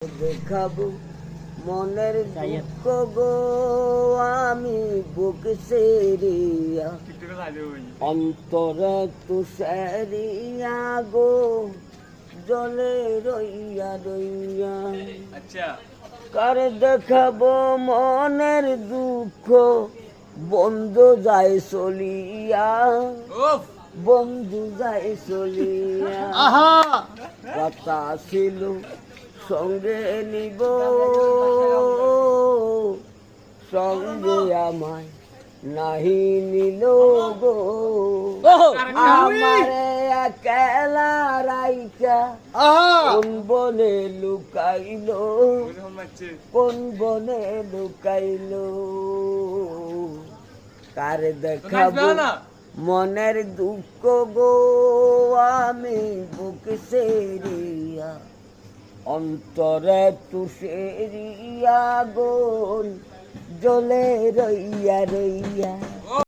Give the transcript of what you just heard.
দেখাবো মনের দুঃখ গো আমি বুক সেরিয়া অন্তরে তুষারিয়া গো জলে রইয়া রইয়া। কার দেখাবো মনের দুঃখ বন্ধু যায় চলিয়া, বন্ধু যায় চলিয়া। কথা ছিল সঙ্গে নিব সঙ্গে আমায় নাহি নিল গো, আমারে একলা রাইকা কোন বনে লুকাইলো, কোন বনে লুকাইলো। কার দেখাবো মনের দুঃখ গো আমি বুক সেরিয়া অন্তরে তুষেরিয়া গোল জলে রইয়া রইয়া।